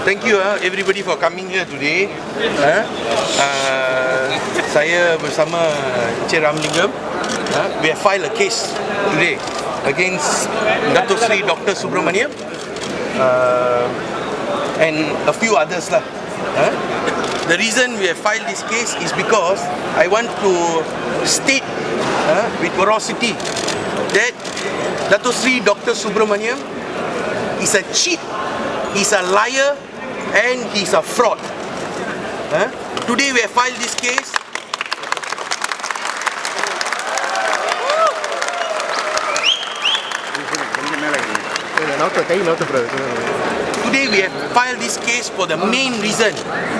Thank you everybody for coming here today. Saya bersama Encik Ramlingam. We have filed a case today against Dato' Sri Dr. SUBRAMANIAM and a few others lah. The reason we have filed this case is because I want to state with veracity that Dato' Sri Dr. SUBRAMANIAM is a cheat, he's a liar, and he's a fraud. Today we have filed this case. Today we have filed this case for the main reason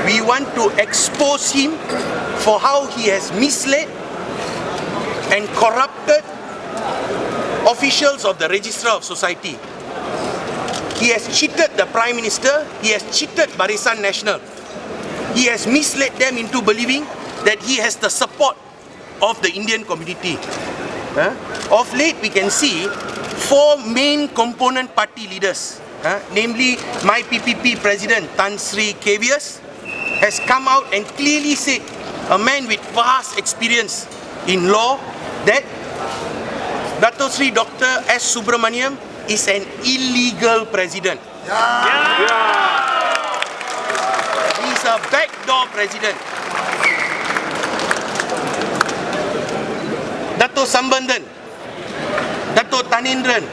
we want to expose him for how he has misled and corrupted officials of the Registrar of Society. He has cheated the Prime Minister, he has cheated Barisan Nasional. He has misled them into believing that he has the support of the Indian community. Of late we can see four main component party leaders, namely my PPP President Tan Sri Kevius has come out and clearly said, a man with vast experience in law, that Dato' Sri Dr. S. Subramaniam is an illegal president. He's a backdoor president. Dato' Sambandan, Dato' Tanendran,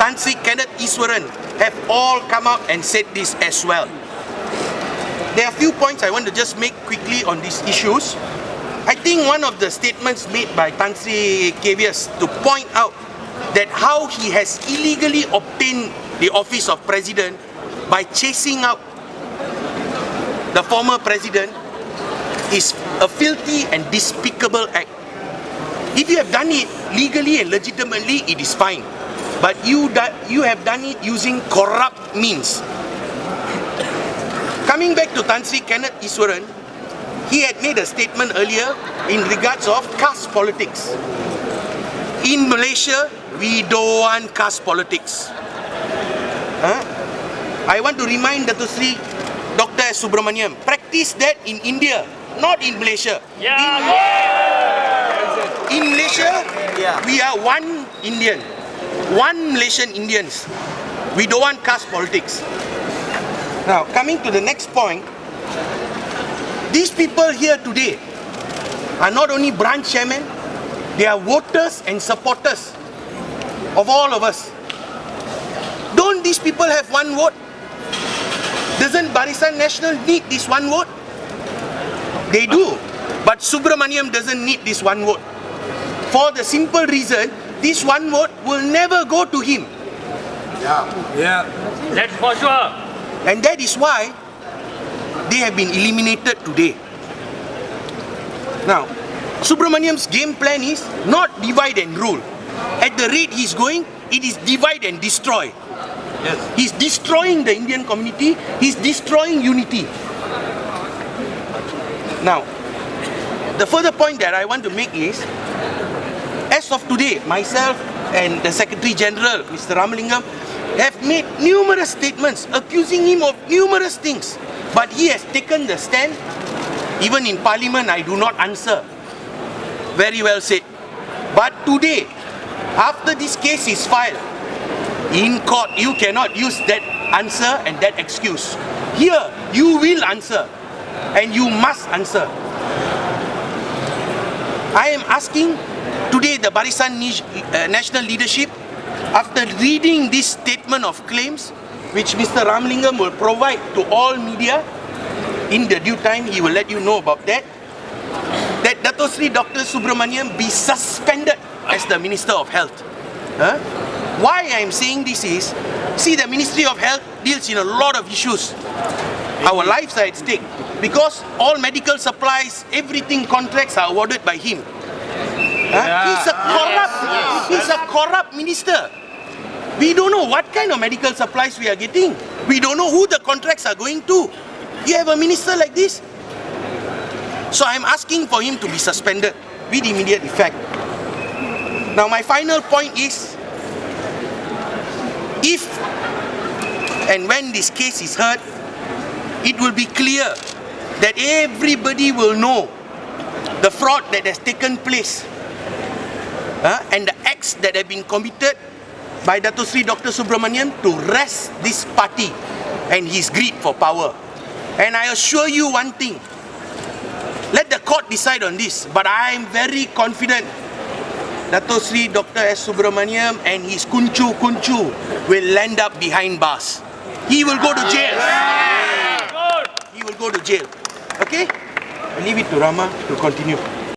Tan Sri Kenneth Iswaran have all come out and said this as well. There are a few points I want to just make quickly on these issues. I think one of the statements made by Tan Sri Kevius to point out that how he has illegally obtained the office of president by chasing out the former president is a filthy and despicable act. If you have done it legally and legitimately, it is fine. But you have done it using corrupt means. Coming back to Tan Sri Kenneth Iswaran, he had made a statement earlier in regards of caste politics. In Malaysia, we don't want caste politics. I want to remind Dato' Sri Dr. S. Subramaniam, practice that in India, not in Malaysia. In Malaysia, we are one Indian, one Malaysian Indians. We don't want caste politics. Now, coming to the next point, these people here today are not only branch chairmen, they are voters and supporters of all of us. Don't these people have one vote? Doesn't Barisan Nasional need this one vote? They do, but Subramaniam doesn't need this one vote. For the simple reason, this one vote will never go to him. That's for sure. And that is why they have been eliminated today. Now, Subramaniam's game plan is not divide and rule. At the rate he's going, it is divide and destroy. He's destroying the Indian community, he's destroying unity. Now, the further point that I want to make is, as of today, myself and the Secretary General, Mr. Ramalingam, have made numerous statements accusing him of numerous things. But he has taken the stand. Even in Parliament, I do not answer. Very well said. But today, after this case is filed, in court, you cannot use that answer and that excuse. Here, you will answer. And you must answer. I am asking today the Barisan National leadership, after reading this statement of claims, which Mr. Ramalingam will provide to all media, in the due time he will let you know about that, that Dato' Sri Dr. Subramaniam be suspended as the Minister of Health. Why I am saying this is, see, the Ministry of Health deals in a lot of issues. Our lives are at stake because all medical supplies, everything, contracts are awarded by him. He's a corrupt minister. We don't know what kind of medical supplies we are getting. We don't know who the contracts are going to. You have a minister like this? So I'm asking for him to be suspended with immediate effect. Now my final point is, if and when this case is heard, it will be clear that everybody will know the fraud that has taken place and the acts that have been committed by Dato' Sri Dr. SUBRAMANIAM to wrest this party and his greed for power. And I assure you one thing, let the court decide on this, but I am very confident Dato' Sri Dr. S. SUBRAMANIAM and his kuncu will land up behind bars. He will go to jail. He will go to jail. Okay? I leave it to Rama to continue.